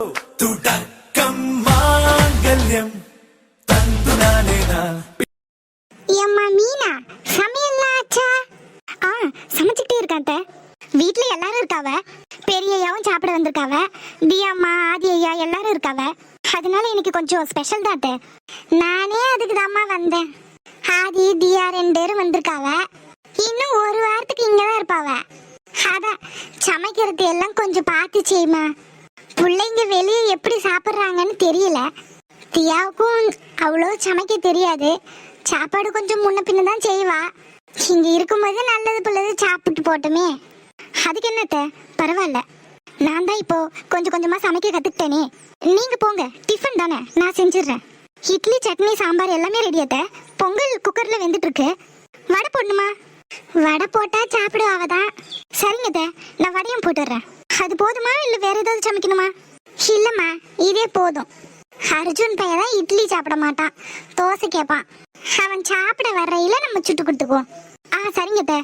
துடக்கம் மாங்கல்யம் தந்துனானேனா. ஏம்மா மீனா, சமையல்லாம் ஆச்சா? சமைச்சுக்கிட்டே இருக்காட்ட. வீட்டுல எல்லாரும் இருக்காவ. பெரியய்யாவும் சாப்பிட வந்திருக்காவ. தியாம்மா, ஆதி ஐயா எல்லாரும் இருக்காவ. அதனால எனக்கு கொஞ்சம் ஸ்பெஷல் தாட்ட. நானே அதுக்கு தாம்மா வந்தேன். ஆதி தியா 2 பேரும் வந்திருக்காவ. இன்னும் ஒரு வாரத்துக்கு இங்கதான் இருப்பாவ. அதான் சமைக்கிறது எல்லாம் கொஞ்சம் பார்த்து செய்யுமா. பிள்ளைங்க வெளியே எப்படி சாப்பிட்றாங்கன்னு தெரியல. தியாவுக்கும் அவ்வளோ சமைக்க தெரியாது. சாப்பாடு கொஞ்சம் முன்ன பின்ன தான் செய்வா. இங்க இருக்கும்போது நல்லது பிள்ளது சாப்பிட்டு போட்டுமே. அதுக்கு என்னத்த, பரவாயில்ல. நான் தான் இப்போ கொஞ்சம் கொஞ்சமா சமைக்க கத்துக்கிட்டேனே. நீங்க போங்க, டிஃபன் தானே, நான் செஞ்சிடுறேன். இட்லி சட்னி சாம்பார் எல்லாமே ரெடியாத்த. பொங்கல் குக்கர்ல வெந்துட்டு இருக்கு. வடை போடணுமா? வடை போட்டா சாப்பிடுவாவதான். சரிங்கத்த, நான் வடையும் போட்டுடுறேன். அது போதுமா இல்ல வேற ஏதாவது சமைக்கணுமா? இல்லம்மா, இதே போதும். அர்ஜுன் பையன் தான் இட்லி சாப்பிட மாட்டான், தோசை கேட்பான். அவன் சாப்பிட வர்றையில நம்ம சுட்டு கொடுத்துக்குவோம். சரிங்கத்த.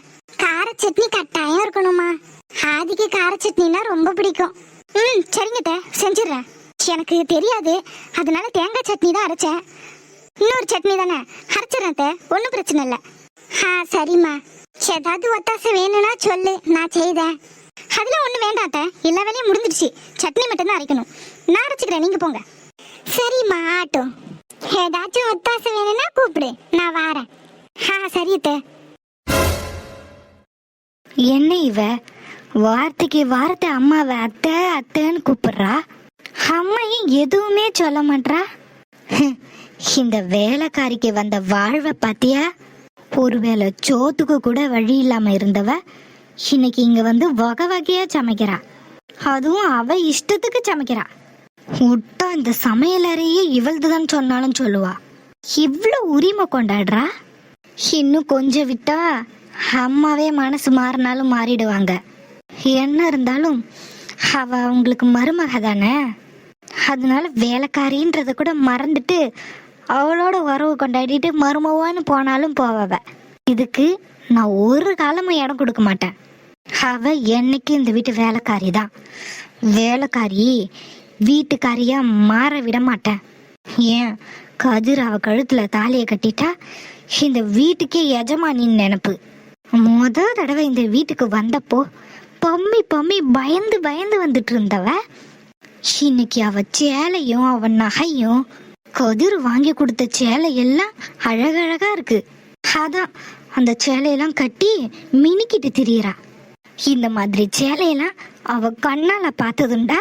கார சட்னி கட்டாயம் இருக்கணுமா. ஆதிக்கு கார சட்னினா ரொம்ப பிடிக்கும். சரிங்கத்த, செஞ்சிடறேன். எனக்கு தெரியாது, அதனால தேங்காய் சட்னி தான் அரைச்சேன். இன்னொரு சட்னி தானே, அரைச்சிடறேன். ஒன்றும் பிரச்சனை இல்லை. சரிம்மா. ஏதாவது ஒத்தாசை வேணும்னா சொல்லு, நான் செய்தேன். அதுல ஒண்ணு வேண்டாத்த, எல்லா வேலையும் முடிஞ்சிடுச்சு. சட்னி மட்டும் தான் அரைக்கணும். நான் அரைச்சிக்கிறேன், நீங்க போங்க. சரிம்மா, ஆட்டும். ஏதாச்சும் ஒத்தாசை வேணும்னா கூப்பிடு, நான் வாரேன். சரியத்த. என்ன இவ வார்த்தைக்கு வார்த்தை அம்மாவை அத்தை அத்தைன்னு கூப்பிடுறா. அம்மையும் எதுவுமே சொல்ல மாட்டா. இந்த வேலைக்காரிக்கு வந்த வாழ்வை பாத்தியா? ஒருவேளை சோத்துக்கு கூட வழி இல்லாம இருந்தவ இன்னைக்கு இங்க வந்து வகை வகையா சமைக்கிறா. அதுவும் அவ இஷ்டத்துக்கு சமைக்கிறா. விட்டா இந்த சமையலறையே இவள்துதான் சொன்னாலும் சொல்லுவா. இவ்வளவு உரிமை கொண்டாடுறா. இன்னும் கொஞ்சம் விட்டா அம்மாவே மனசு மாறினாலும் மாறிடுவாங்க. என்ன இருந்தாலும் அவ அவங்களுக்கு மருமக தானே. அதனால வேலைக்காரின்றத கூட மறந்துட்டு அவளோட உறவு கொண்டாடிட்டு மருமவான்னு போனாலும் போவவ. இதுக்கு நான் ஒரு காலமும் இடம் கொடுக்க மாட்டேன். அவ என்னைக்கு இந்த வீட்டு வேலைக்காரி தான். வேலைக்காரி வீட்டுக்காரியா மாற விட மாட்டேன். ஏன் கதிர் அவ கழுத்துல தாலியை கட்டிட்டா இந்த வீட்டுக்கே எஜமானின்னு நினைப்பு. தடவை இந்த வீட்டுக்கு வந்தப்போ பம்மி பம்மி பயந்து பயந்து வந்துட்டு இருந்தவ இன்னைக்கு அவ சேலையும் அவ நகையும் கதிர் வாங்கி கொடுத்த சேலை எல்லாம் அழகழகா இருக்கு. அதான் அந்த சேலையெல்லாம் கட்டி மினிக்கிட்டு திரியறா. இந்த மாதிரி சேலையெல்லாம் அவ கண்ணால பார்த்ததுண்டா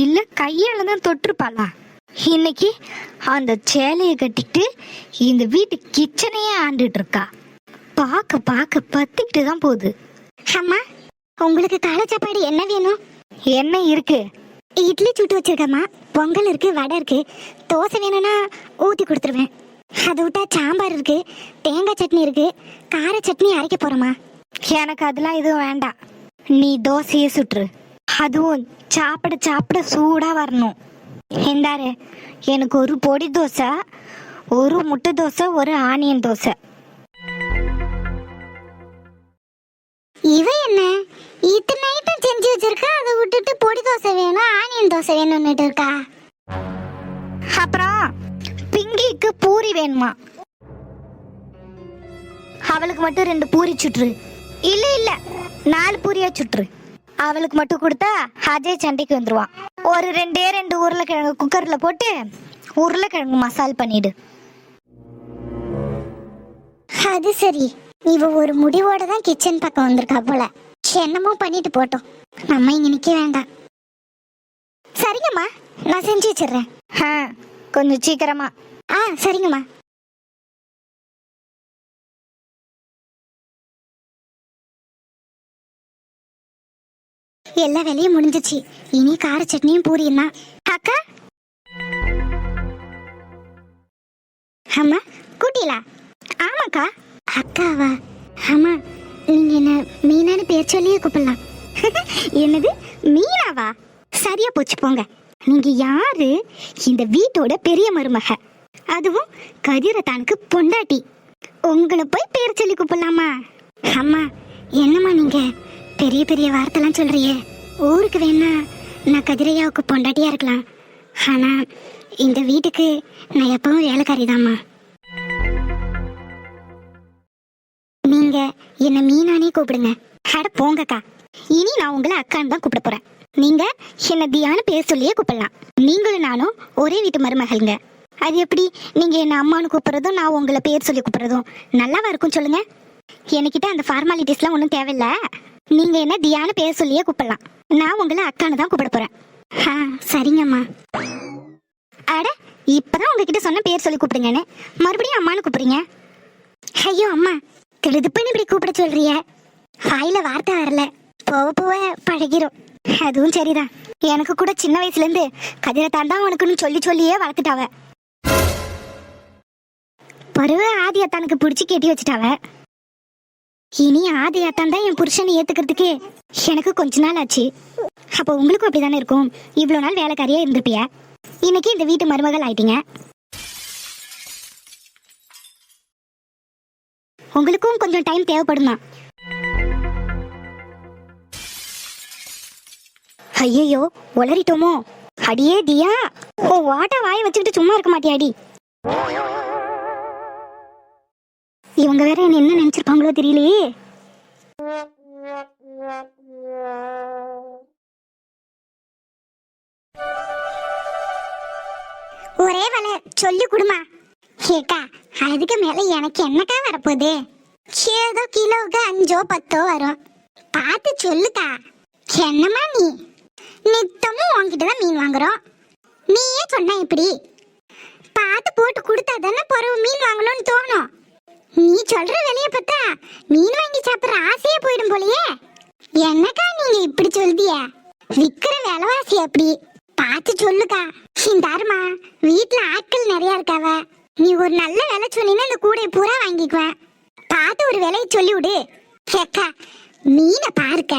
இல்ல கையால தான் தொட்டிருப்பாளா? இன்னைக்கு அந்த சேலையை கட்டிட்டு இந்த வீட்டு கிச்சனையே ஆண்டுட்டு இருக்கா. பார்க்க பார்க்க பத்திக்கிட்டு தான் போகுது. அம்மா, உங்களுக்கு காலை சாப்பாடு என்ன வேணும்? என்ன இருக்கு? இட்லி சுட்டு வச்சிருக்கம்மா. பொங்கல் இருக்கு, வடை இருக்கு. தோசை வேணும்னா ஊத்தி கொடுத்துருவேன். அதை விட்டா சாம்பார் இருக்கு, தேங்காய் சட்னி இருக்கு, கார சட்னி அரைக்க போறோமா. எனக்கு அதெல்லாம் எதுவும் வேண்டாம். நீ தோசையே சுட்டுரு. அதுவும் சாப்பிட சாப்பிட சூடா வரணும். இந்தாரு, எனக்கு ஒரு பொடி தோசை, ஒரு முட்டை தோசை, ஒரு ஆனியன் தோசை. இவ என்ன இத்தனை ஐட்டம் செஞ்சு வச்சிருக்கா, அதை விட்டுட்டு பொடி தோசை வேணும் ஆனியன் தோசை வேணும்னுட்டு இருக்கா. அப்புறம் பிங்கிக்கு பூரி வேணுமா? அவளுக்கு மட்டும் 2 பூரி சுட்டுரு. இல்ல இல்ல 4 பூரியா சுட்டுரு. அவளுக்கு மட்டும் கொடுத்தா அஜய் சண்டைக்கு வந்துருவான். ஒரு 2 உருளைக்கிழங்கு குக்கர்ல போட்டு உருளைக்கிழங்கு மசால் பண்ணிடு. அது சரி, இவ ஒரு முடிவோட தான் கிச்சன் பக்கம் வந்திருக்கா போல. என்னமோ பண்ணிட்டு போட்டோம், நம்ம இங்க நிக்க வேண்டாம். சரிங்கம்மா, நான் செஞ்சு வச்சிடுறேன். கொஞ்சம் சீக்கிரமா. சரிங்கம்மா. எல்லா வேலையும் முடிஞ்சிச்சு. இனி கார சட்னியும் பூரியும் தான். அக்கா, அம்மா கூட்டிலா? ஆமாக்கா. அக்காவா? ஆமா, நீங்க என்ன மீனான்னு பேர் சொல்லியே கூப்பிடலாம். என்னது மீனாவா? சரியா போச்சு போங்க. நீங்க யாரு? இந்த வீட்டோட பெரிய மருமக, அதுவும் கதிரத்தானுக்கு பொண்டாட்டி. உங்களை போய் பேர் சொல்லி கூப்பிடலாமா? அம்மா, என்னம்மா நீங்க பெரிய பெரிய வார்த்தைலாம் சொல்றியே. ஊருக்கு வேணா நான் கதிரையாவுக்கு பொண்டாட்டியா இருக்கலாம், ஆனா இந்த வீட்டுக்கு நான் எப்பவும் வேலைக்காரிதாம்மா. நீங்க என்ன மீனானே கூப்பிடுங்க. அட போங்கக்கா, இனி நான் உங்களை அக்கான்னு தான் கூப்பிட போறேன். நீங்க என்ன தியான்னு பேர் சொல்லியே கூப்பிடலாம். நீங்களும் நானும் ஒரே வீட்டு மருமகள்ங்க. அது எப்படி நீங்க என்ன அம்மானு கூப்பிடுறதும் நான் உங்களை பேர் சொல்லி கூப்பிடுறதும் நல்லாவா இருக்கும் சொல்லுங்க? என்கிட்ட அந்த ஃபார்மாலிட்டிஸ்லாம் ஒன்றும் தேவையில்ல. நீங்க என்ன தியான்னு பேர் சொல்லியே கூப்பிடலாம். நான் உங்களை அக்கான்னு தான் கூப்பிட போறேன். சரிங்கம்மா. அட இப்பதான் உங்ககிட்ட சொன்ன பேர் சொல்லி கூப்பிடுங்கன்னு மறுபடியும் அம்மானு கூப்பிடுறீங்க. ஐயோ அம்மா, திடுதுப்புன்னு இப்படி கூப்பிட சொல்றிய. வாயில வார்த்தை வரல, போக போக பழகிரும். அதுவும் சரிதான். எனக்கு கூட சின்ன வயசுல இருந்து கதிரத்தான் தான் உனக்குன்னு சொல்லி சொல்லியே வளர்த்துட்டாவ. பருவ ஆதியத்தானுக்கு பிடிச்சி கேட்டி வச்சுட்டாவ. இனி ஆதியத்தான் தான் என் புருஷனை ஏத்துக்கிறதுக்கு எனக்கு கொஞ்ச நாள் ஆச்சு. அப்போ உங்களுக்கும் அப்படிதானே இருக்கும். இவ்வளவு நாள் வேலைக்காரியா இருந்திருப்பிய, இன்னைக்கு இந்த வீட்டு மருமகள் ஆயிட்டீங்க. உங்களுக்கும் கொஞ்சம் டைம் தேவைப்படுமா? ஐயோ உளறிட்டோமோ? அடியே தியா, உன் வாட்ட வாய வச்சுக்கிட்டு சும்மா இருக்க மாட்டியாடி? இவங்க வேற என்ன நினைச்சிருப்பாங்களோ தெரியலையே. ஒரே வேலை சொல்லி கொடுமா. கேக்கா, அதுக்கு மேல எனக்கு என்னக்கா வரப்போகுது? ஏதோ கிலோவுக்கு 5 10 வரும். பார்த்து சொல்லுக்கா. என்னம்மா நீ நித்தமும் உன்கிட்டதான் மீன் வாங்குறோம். நீயே சொன்ன இப்படி பார்த்து போட்டு கொடுத்தா தானே பிறகு மீன் வாங்கணும்னு தோணும். நீ சொல்ற விலைய பார்த்தா மீன் வாங்கி சாப்பிட்ற ஆசையே போயிடும் போலயே. என்னக்கா நீங்க இப்படி சொல்திய? விக்கிற விலைவாசி அப்படி பார்த்து சொல்லுக்கா. இந்தாருமா, வீட்டுல ஆட்கள் நிறைய இருக்காவ. நீ ஒரு நல்ல விலை சொன்னீங்கன்னா இந்த கூடையை பூரா வாங்கிக்குவேன். பார்த்து ஒரு விலையை சொல்லி விடு. கேக்கா, மீனை பாருக்க,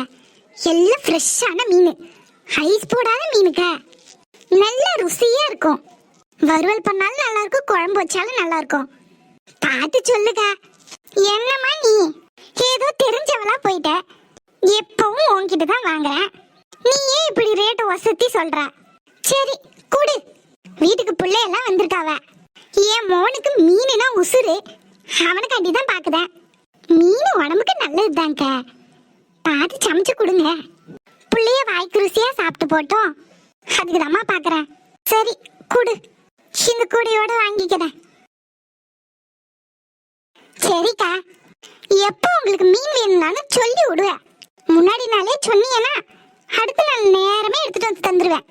எல்லாம் ஃப்ரெஷ்ஷான மீன், ஐஸ் போடாத மீனுக்கா. நல்ல ருசியா இருக்கும். வறுவல் பண்ணாலும் நல்லா இருக்கும், குழம்பு வச்சாலும் நல்லா இருக்கும். பார்த்து சொல்லுக்கா. என்னம்மா நீ ஏதோ தெரிஞ்சவளா போயிட்ட. எப்பவும் உன்கிட்ட தான் வாங்குறேன். நீ ஏன் இப்படி ரேட்டு வசதி சொல்ற? சரி குடு. வீட்டுக்கு பிள்ளையெல்லாம் வந்திருக்காவ. என் மோனுக்கு மீனுனா உசுறு. அவனுக்காண்டி தான் பாக்குறேன். மீன் உடம்புக்கு நல்லதுதாங்க. பார்த்து சமைச்சு கொடுங்க. பிள்ளைய வாய்க்கு ருசியா சாப்பிட்டு போட்டோம். அதுக்கு தாம்மா பாக்குறேன். சரி குடு. இந்த கூடையோட வாங்கிக்கிறேன். சரிக்கா, எப்போ உங்களுக்கு மீன் வேணும்னாலும் சொல்லி விடுவேன். முன்னாடி நாளே சொன்னீங்கன்னா அடுத்த நாள் நேரமே எடுத்துட்டு வந்து தந்துருவேன்.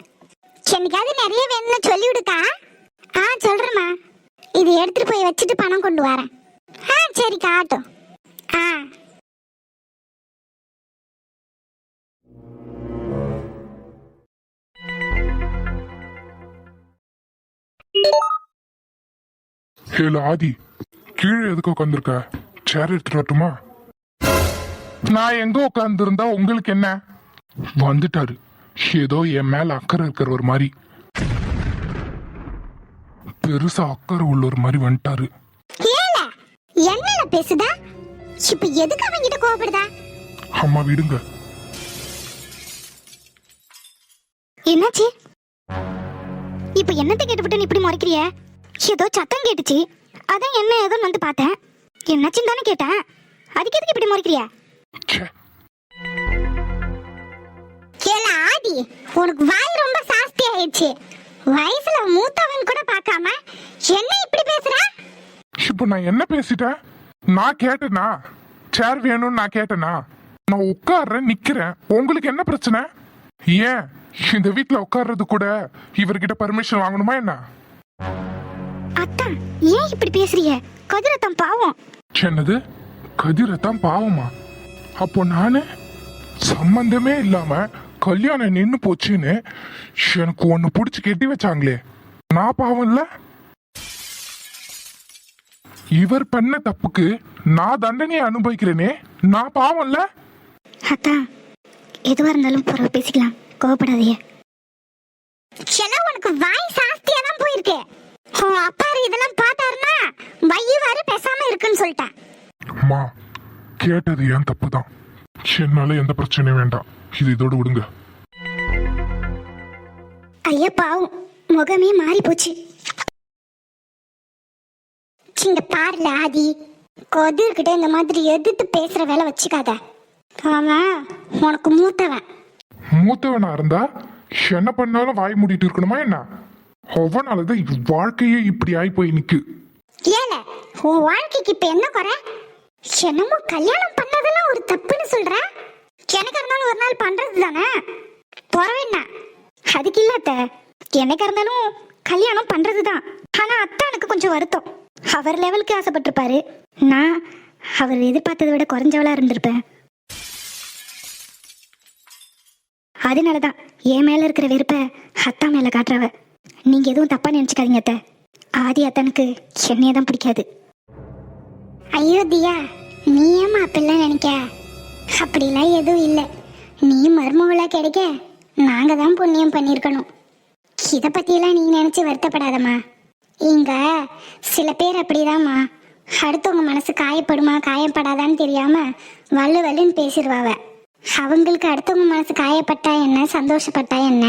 என்னைக்காவது நிறைய வேணும்னு சொல்லி விடுக்கா. சொல்றேம்மா. இது எடுத்துட்டு போய் வச்சுட்டு பணம் கொண்டு வரேன். சரிக்கா, ஆட்டும். ஹேல ஆதி, கீழே எதுக்கு உட்காந்துருக்க? சேர் எடுத்துட்டு வரட்டுமா? நான் எங்க உட்காந்துருந்தா உங்களுக்கு என்ன? வந்துட்டாரு. ஏதோ என் மேல அக்கறை இருக்கிற ஒரு மாதிரி, பெருசா அக்கறை உள்ள ஒரு மாதிரி வந்துட்டாரு. என்ன பேசுதா? இப்ப எதுக்கு அவங்கிட்ட கோபப்படுதா? அம்மா விடுங்க. என்னாச்சு? இப்ப என்னத்தை கேட்டுவிட்டு இப்படி முறைக்கிறிய? ஏதோ சத்தம் கேட்டுச்சு, அதான் என்ன ஏதோ வந்து பார்த்தேன். என்னாச்சுன்னு தானே கேட்டேன். அதுக்கு எதுக்கு இப்படி முறைக்கிறிய? ஆதி, உனக்கு வாய் ரொம்ப சாஸ்தி ஆயிடுச்சு. வயசுல மூத்தவன் கூட பார்க்காம என்ன இப்படி பேசுற? இப்ப நான் என்ன பேசிட்டேன்? நான் கேட்டேனா? சேர் வேணும்னு நான் கேட்டேனா? நான் உட்கார்றேன், நிக்கிறேன். உங்களுக்கு என்ன பிரச்சனை? ஏன் இந்த வீட்டுல உட்கார்றது கூட இவர்கிட்ட பர்மிஷன் வாங்கணுமா என்ன? அத்தா, ஏன் இப்படி பேசுறீங்க? கதிரத்தான் பாவம். என்னது? கதிரத்தான் பாவமா? அப்போ நானு சம்பந்தமே இல்லாம கல்யாணம் நின்னு போச்சுன்னு எனக்கு ஒண்ணு புடிச்சு கெட்டி வச்சாங்களே, நான் பாவம் இல்ல? இவர் பண்ண தப்புக்கு நான் தண்டனையை அனுபவிக்கிறேனே, நான் பாவம் இல்ல? அத்தா, எதுவா இருந்தாலும் பரவ பேசிக்கலாம், கோவப்படாதீங்க. உனக்கு வாய் சாஸ்தியா தான் போயிருக்கு. அப்பாரு இதெல்லாம் பார்த்தாருன்னா வையவாறு பேசாம இருக்குன்னு சொல்லிட்டேன். அம்மா, கேட்டது ஏன் தப்புதான். என்னால எந்த பிரச்சனையும் வேண்டாம். இது இதோட விடுங்க. ஐயா பாவம், முகமே மாறி போச்சு. சிங்க பாருல ஆதி, கொதிர்கிட்ட இந்த மாதிரி எதிர்த்து பேசுற வேலை வச்சுக்காத. அவன் உனக்கு மூத்தவன். மூத்தவனா இருந்தா என்ன பண்ணாலும் வாய் மூடிட்டு இருக்கணுமா என்ன? அவனாலதான் வாழ்க்கையே இப்படி ஆகி போய் நிக்கு. ஏல உன் வாழ்க்கைக்கு இப்ப என்ன குறை? என்னமோ கல்யாணம் பண்ணதெல்லாம் ஒரு தப்புன்னு சொல்ற. எனக்கு இருந்தாலும் ஒரு நாள் பண்றது தானே பொறவேண்ணா. அதுக்கு இல்லாத எனக்கு இருந்தாலும் கல்யாணம் பண்றதுதான். ஆனா அத்தானுக்கு கொஞ்சம் வருத்தம். அவர் லெவலுக்கு ஆசைப்பட்டிருப்பாரு. நான் அவர் எதிர்பார்த்ததை விட குறைஞ்சவளா இருந்திருப்பேன். அதனாலதான் என் மேல இருக்கிற வெறுப்ப அத்தா மேல காட்டுறவ. நீங்க எதுவும் தப்பா நினைச்சுக்காதீங்க அத்தை. ஆதி அத்தனுக்கு என்னையே தான் பிடிக்காது. ஐயோ தியா, நீ ஏமா அப்படிலாம் நினைக்க? அப்படிலாம் எதுவும் இல்லை. நீ மருமகளா கிடைக்க நாங்க தான் புண்ணியம் பண்ணியிருக்கணும். இதை பத்தியெல்லாம் நீ நினைச்சு வருத்தப்படாதம்மா. இங்க சில பேர் அப்படிதாம்மா, அடுத்தவங்க மனசு காயப்படுமா காயப்படாதான்னு தெரியாம வல்லு வல்லுன்னு பேசிடுவாவ. அவங்களுக்கு அடுத்தவங்க மனசு காயப்பட்டா என்ன, சந்தோஷப்பட்டா என்ன,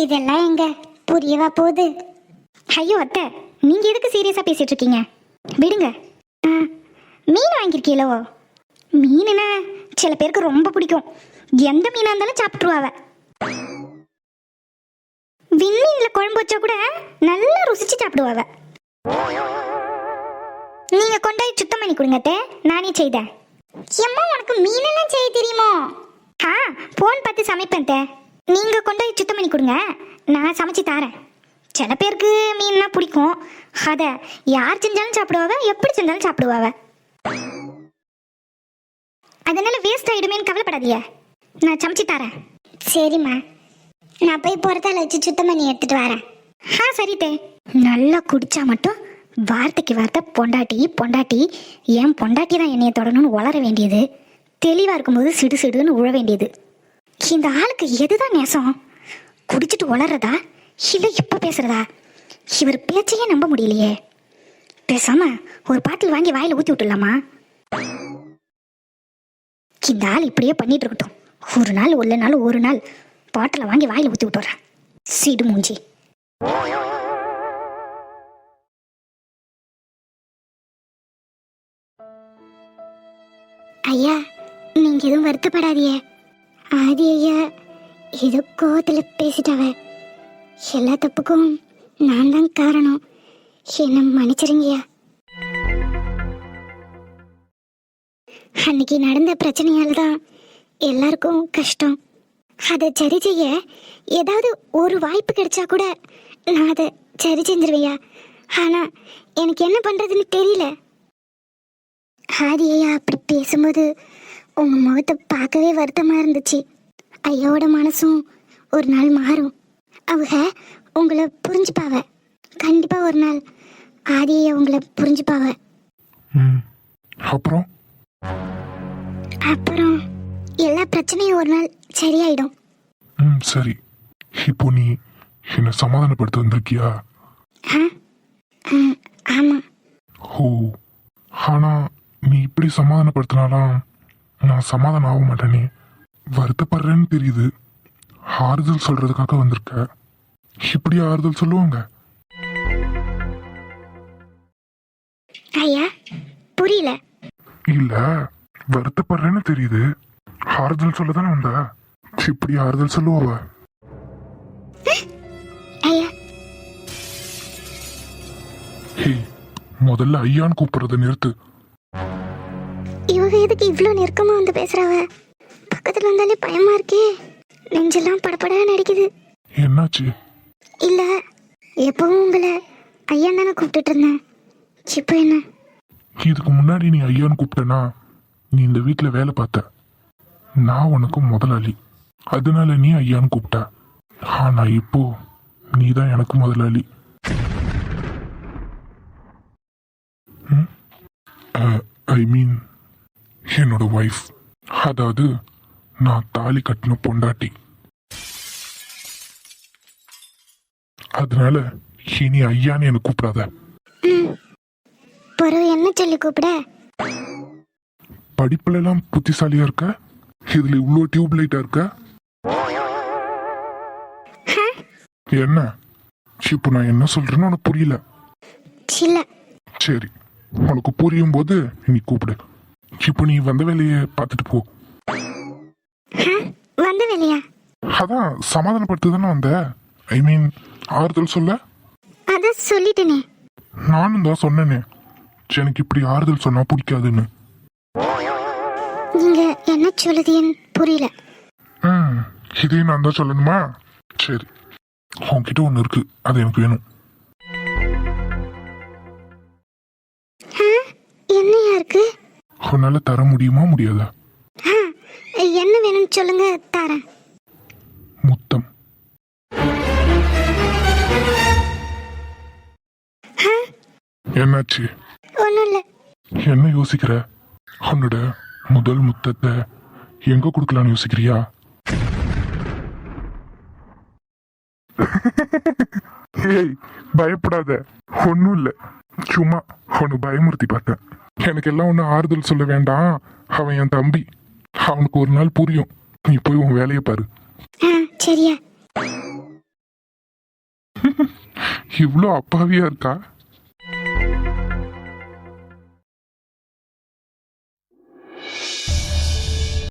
இதெல்லாம் எங்க புரியவா போகுது? ஐயோ அத்தை, நீங்க எதுக்கு சீரியஸா பேசிட்டு இருக்கீங்க? விடுங்க. மீன் வாங்கியிருக்கீங்களோ? மீனுனா சில பேருக்கு ரொம்ப பிடிக்கும். எந்த மீனா இருந்தாலும் சாப்பிட்டுருவாவ. விண்மீன்ல குழம்பு வச்சா கூட நல்லா ருசிச்சு சாப்பிடுவாவ. நீங்க கொண்டாய் சுத்தம் பண்ணி கொடுங்க அத்தை, நானே செய்தேன். எம்மா உனக்கு மீனெல்லாம் செய்ய தெரியுமோ? போன் பார்த்து சமைப்பேன் அத்தை. நீங்க கொண்டாய் சுத்தம் பண்ணி கொடுங்க, நான் சமைச்சு தரேன். சில பேருக்கு மீன்னா பிடிக்கும். அதை யார் செஞ்சாலும் சாப்பிடுவாவ, எப்படி செஞ்சாலும் சாப்பிடுவாவ. அதனால வேஸ்ட் ஆயிடுமேன்னு கவலைப்படாதீங்க, நான் சமைச்சு தரேன். சரிம்மா, நான் போய் புறத்தால வச்சு சுத்தம் பண்ணி எடுத்துட்டு வரேன். சரி தே. நல்லா குடிச்சா மட்டும் வார்த்தைக்கு வார்த்தை பொண்டாட்டி பொண்டாட்டி. ஏன் பொண்டாட்டி தான் என்னைய தொடணும்னு வளர வேண்டியது, தெளிவா இருக்கும்போது சிடு சிடுன்னு உழ வேண்டியது. இந்த ஆளுக்கு எதுதான் நேசம்? குடிச்சிட்டு வளர்றதா இல்லை இப்ப பேசுறதா? இவர் பேச்சையே நம்ப முடியலையே. பேசாம ஒரு பாட்டில் வாங்கி வாயில ஊத்தி விட்டுலாமா? இந்த ஆள் இப்படியே பண்ணிட்டு இருக்கட்டும். ஒரு நாள் பாட்டில வாங்கி வாயில ஊத்தி விட்டுறேன். சீடு மூஞ்சி. ஐயா, நீங்க எதுவும் வருத்தப்படாதீங்க. ஆதி ஐயா ஏதோ கோவத்துல பேசிட்டாவ. எல்லா தப்புக்கும் நான் தான் காரணம். என்ன மன்னிச்சிருங்கய்யா. அன்னைக்கு நடந்த பிரச்சனையால தான் எல்லாருக்கும் கஷ்டம். அதை சரி செய்ய ஏதாவது ஒரு வாய்ப்பு கிடைச்சா கூட நான் அதை சரி செஞ்சிருவையா. ஆனா எனக்கு என்ன பண்றதுன்னு தெரியல. ஆதி ஐயா அப்படி பேசும்போது உங்க முகத்தை பார்க்கவே வருத்தமா இருந்துச்சு. ஐயாவோட மனசும் ஒரு நாள் மாறும். அவங்க உங்களை புரிஞ்சுப்பாவ. கண்டிப்பா ஒரு நாள் ஆதி ஐயா உங்களை புரிஞ்சுப்பாவ. அப்புறம் எல்லா பிரச்சனையும் ஒரு நாள் சரியாயிடும். சரி, இப்போ நீ என்ன சமாதானப்படுத்த வந்திருக்கியா? ஆமா. ஓ, ஆனா நீ இப்படி சமாதானப்படுத்தினாலாம் நான் சமாதானம் ஆக மாட்டேனே. வருத்தப்படுறேன்னு தெரியுது. ஆறுதல் சொல்றதுக்காக வந்திருக்க. இப்படி ஆறுதல் சொல்லுவாங்க? ஐயா புரியல. இல்ல, வருத்தப்படுறேன்னு தெரியுது, ஆறுதல் சொல்லதானே வந்த. இப்படி ஆறுதல் சொல்லுவாவ? ஐயா ஹே, முதல்ல ஐயான்னு கூப்பிடுறத நிறுத்து. இவங்க எதுக்கு இவ்வளோ நெருக்கமா வந்து பேசுறாவ? பக்கத்துல வந்தாலே பயமா இருக்கே. நெஞ்செல்லாம் படப்படா நடிக்குது. என்னாச்சு? இல்ல, எப்பவும் உங்களை ஐயான் தானே கூப்பிட்டுட்டு இருந்தேன். இப்போ என்ன? இதுக்கு முன்னாடி நீ ஐயான்னு கூப்பிட்டனா நீ இந்த வீட்டுல வேலை பார்த்த. நான் உனக்கு முதலாளி, அதனால நீ ஐயான்னு கூப்பிட்ட. ஆனா இப்போ நீ தான் எனக்கு முதலாளி. ஐ மீன் என்னோட ஒய்ஃப், அதாவது நான் தாலி கட்டின பொண்டாட்டி. அதனால இனி ஐயான்னு என்ன கூப்பிடாத. பிறகு என்ன சொல்லி கூப்பிட? படிப்புல எல்லாம் புத்திசாலியா இருக்க, இதுல இவ்வளோ டியூப் லைட்டா இருக்க. என்ன இப்போ நான் என்ன சொல்றேன்னு உனக்கு புரியல. இல்ல. சரி, உனக்கு புரியும் போது நீ கூப்பிடு. இப்போ நீ வந்த வேலையை பார்த்துட்டு போ. வந்த வேலையா? அதான் சமாதானப்படுத்த தானே வந்த. ஐ மீன் ஆறுதல் சொல்ல. அத சொல்லிட்டேனே. நானும் தான் சொன்னேனே எனக்கு இப்படி ஆறுதல் சொன்னா பிடிக்காதுன்னு. நீங்க என்ன சொல்லுதீன்னு புரியல. இதையும் நான் தான் சொல்லணுமா? சரி, உன்கிட்ட ஒண்ணு இருக்கு, அது எனக்கு வேணும். என்னையா இருக்கு? உன்னால தர முடியுமா முடியாதா? என்ன வேணும்னு சொல்லுங்க, தரேன். முத்தம். என்னாச்சு? ஒண்ணும் இல்ல. என்ன யோசிக்கிற? உன்னோட முதல் முத்தத்தை எங்க கொடுக்கலான்னு யோசிக்கிறியா? ஏய், பயப்படாத, ஒன்னும் இல்ல, சும்மா அவனு பயமுறுத்தி பார்த்தேன். எனக்கு எல்லாம் ஒண்ணு ஆறுதல் சொல்ல வேண்டாம், அவன் என் தம்பி, அவனுக்கு ஒரு நாள் புரியும். நீ போய் உன் வேலையை பாரு. சரியா? இவ்வளோ அப்பாவியா இருக்கா?